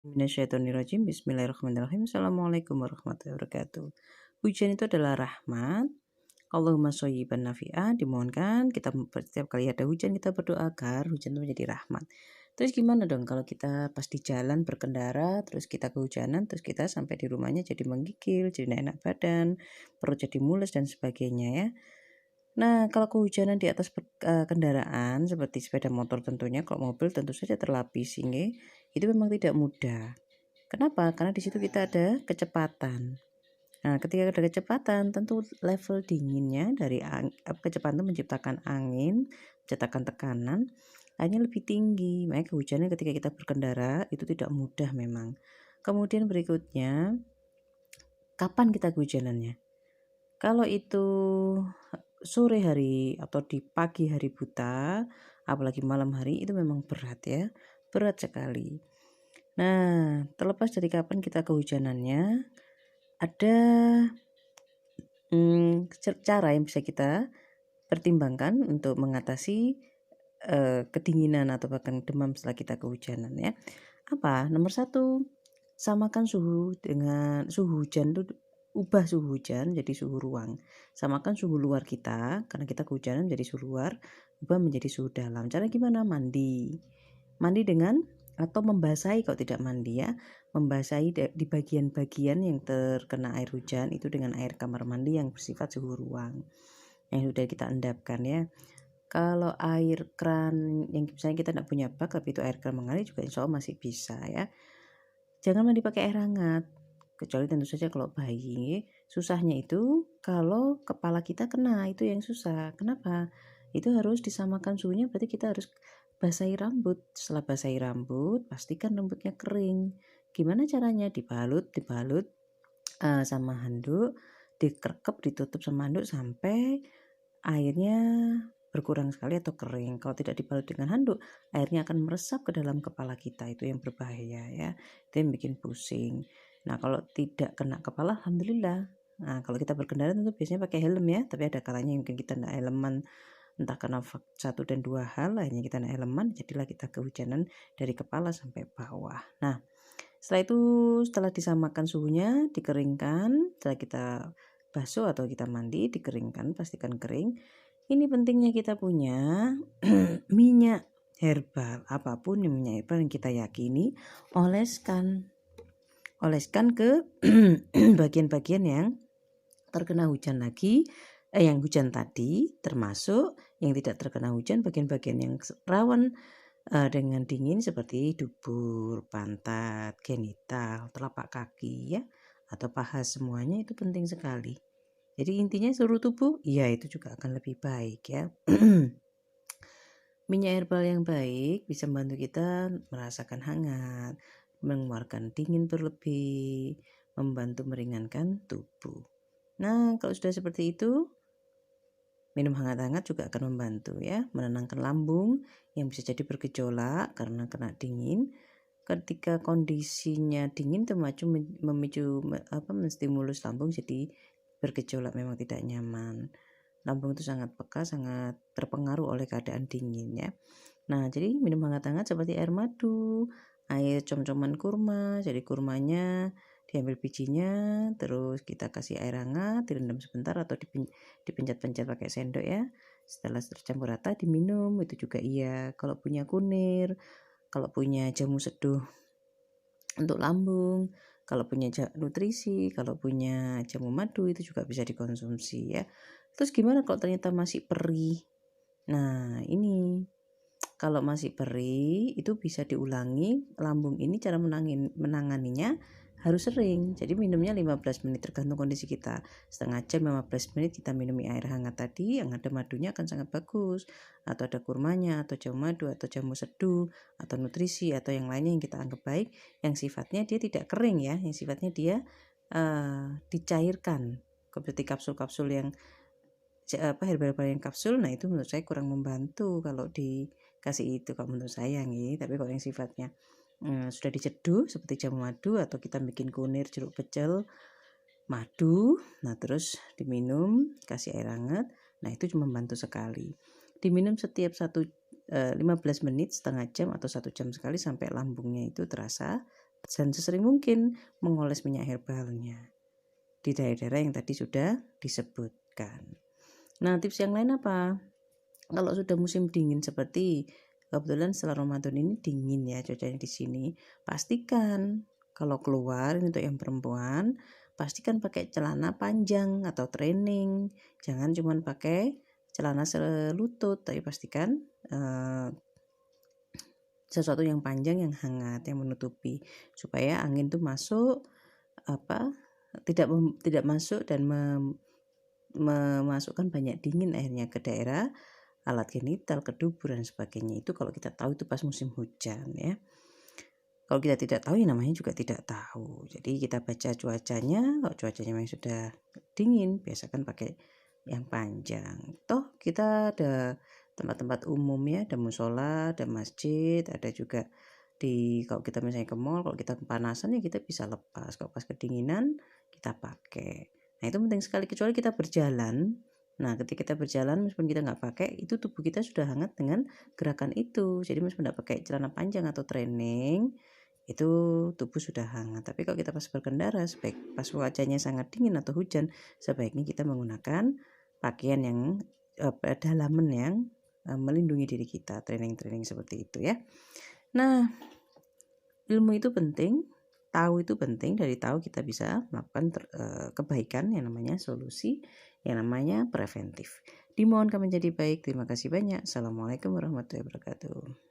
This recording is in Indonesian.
Minasyaitonirrajim. Bismillahirrahmanirrahim. Assalamualaikum warahmatullahi wabarakatuh. Hujan itu adalah rahmat. Allahumma shayyiban nafi'ah. Dimohonkan kita setiap kali ada hujan kita berdoa agar hujan itu menjadi rahmat. Terus gimana dong kalau kita pas di jalan berkendara terus kita kehujanan terus kita sampai di rumahnya jadi menggigil, jadi nggak enak badan, perut jadi mules dan sebagainya ya. Nah, kalau kehujanan di atas kendaraan seperti sepeda motor tentunya, kalau mobil tentu saja terlapisi nggih. Itu memang tidak mudah. Kenapa? Karena di situ kita ada kecepatan. Nah, ketika ada kecepatan, tentu level dinginnya dari kecepatan itu menciptakan angin, menciptakan tekanan, hanya lebih tinggi. Makanya kehujanan ketika kita berkendara itu tidak mudah memang. Kemudian berikutnya, kapan kita kehujanannya? Kalau itu sore hari atau di pagi hari buta, apalagi malam hari itu memang berat ya, berat sekali. Nah, terlepas dari kapan kita kehujanannya, ada cara yang bisa kita pertimbangkan untuk mengatasi kedinginan atau bahkan demam setelah kita kehujanan ya. Apa? Nomor 1, samakan suhu dengan suhu hujan itu, ubah suhu hujan jadi suhu ruang. Samakan suhu luar kita, karena kita kehujanan jadi suhu luar, ubah menjadi suhu dalam. Cara gimana? Mandi. Mandi dengan atau membasahi kalau tidak mandi ya. Membasahi di bagian-bagian yang terkena air hujan itu dengan air kamar mandi yang bersifat suhu ruang. Yang sudah kita endapkan ya. Kalau air keran yang misalnya kita tidak punya bak tapi itu air keran mengalir juga insya Allah masih bisa ya. Jangan mandi pakai air hangat, kecuali tentu saja kalau bayi. Susahnya itu kalau kepala kita kena, itu yang susah. Kenapa? Itu harus disamakan suhunya, berarti kita harus basahi rambut. Setelah basahi rambut, pastikan rambutnya kering. Gimana caranya? Dibalut sama handuk, dikerekep, ditutup sama handuk sampai airnya berkurang sekali atau kering. Kalau tidak dibalut dengan handuk, airnya akan meresap ke dalam kepala kita, itu yang berbahaya ya, itu yang bikin pusing. Nah, kalau tidak kena kepala alhamdulillah. Nah, kalau kita berkendara tentu biasanya pakai helm ya, tapi ada kalanya mungkin kita tidak helman, entah karena satu dan dua hal, akhirnya kita tidak helman, jadilah kita kehujanan dari kepala sampai bawah. Nah, setelah disamakan suhunya, dikeringkan, setelah kita basuh atau kita mandi, dikeringkan, pastikan kering. Ini pentingnya kita punya minyak herbal, apapun yang minyak herbal yang kita yakini, oleskan ke bagian-bagian yang terkena hujan lagi, yang hujan tadi, termasuk yang tidak terkena hujan, bagian-bagian yang rawan dengan dingin seperti dubur, pantat, genital, telapak kaki ya, atau paha, semuanya itu penting sekali. Jadi intinya seluruh tubuh, ya itu juga akan lebih baik ya. Minyak herbal yang baik bisa membantu kita merasakan hangat, mengeluarkan dingin berlebih, membantu meringankan tubuh. Nah, kalau sudah seperti itu, minum hangat-hangat juga akan membantu ya, menenangkan lambung yang bisa jadi bergejolak karena kena dingin. Ketika kondisinya dingin itu memicu menstimulus lambung jadi bergejolak, memang tidak nyaman. Lambung itu sangat peka, sangat terpengaruh oleh keadaan dingin ya. Nah, jadi minum hangat-hangat seperti air madu, air com-coman kurma. Jadi kurmanya diambil bijinya, terus kita kasih air hangat, direndam sebentar atau dipencet-pencet pakai sendok ya. Setelah tercampur rata diminum, itu juga iya. Kalau punya kunir, kalau punya jamu seduh untuk lambung, kalau punya nutrisi, kalau punya jamu madu itu juga bisa dikonsumsi ya. Terus gimana kalau ternyata masih perih? Nah, ini kalau masih perih itu bisa diulangi lambung ini, cara menanganinya harus sering. Jadi minumnya 15 menit tergantung kondisi kita. Setengah jam 15 menit kita minumi air hangat tadi yang ada madunya akan sangat bagus. Atau ada kurmanya atau jamu madu atau jamu seduh atau nutrisi atau yang lainnya yang kita anggap baik, yang sifatnya dia tidak kering ya, yang sifatnya dia dicairkan seperti kapsul-kapsul yang herbal yang kapsul. Nah, itu menurut saya kurang membantu kalau dikasih itu, kalau menurut saya nih. Tapi kalau yang sifatnya sudah diceduh seperti jamu madu atau kita bikin kunir, jeruk pecel, madu, nah terus diminum, kasih air hangat, nah itu cuma membantu sekali. Diminum setiap 15 menit, setengah jam atau 1 jam sekali sampai lambungnya itu terasa dan sesering mungkin mengoles minyak herbalnya di daerah-daerah yang tadi sudah disebutkan. Nah, tips yang lain apa? Kalau sudah musim dingin seperti kebetulan setelah Ramadan ini dingin ya cuacanya di sini, pastikan kalau keluar ini untuk yang perempuan, pastikan pakai celana panjang atau training. Jangan cuma pakai celana selutut, tapi pastikan sesuatu yang panjang yang hangat yang menutupi supaya angin tuh masuk tidak masuk dan memasukkan banyak dingin akhirnya ke daerah alat genital, ke dubur dan sebagainya. Itu kalau kita tahu itu pas musim hujan ya. Kalau kita tidak tahu ya namanya juga tidak tahu. Jadi kita baca cuacanya, kalau cuacanya memang sudah dingin, biasakan pakai yang panjang. Toh kita ada tempat-tempat umum ya, ada musola, ada masjid, ada juga kalau kita misalnya ke mall, kalau kita kepanasan ya kita bisa lepas. Kalau pas kedinginan kita pakai. Nah itu penting sekali, kecuali kita berjalan. Nah ketika kita berjalan meskipun kita nggak pakai, itu tubuh kita sudah hangat dengan gerakan itu. Jadi meskipun nggak pakai celana panjang atau training, itu tubuh sudah hangat. Tapi kalau kita pas berkendara, pas cuacanya sangat dingin atau hujan, sebaiknya kita menggunakan pakaian yang dalaman yang melindungi diri kita, training seperti itu ya. Nah, ilmu itu penting, tahu itu penting. Dari tahu kita bisa melakukan kebaikan yang namanya solusi, yang namanya preventif. Dimohon kami menjadi baik. Terima kasih banyak. Assalamualaikum warahmatullahi wabarakatuh.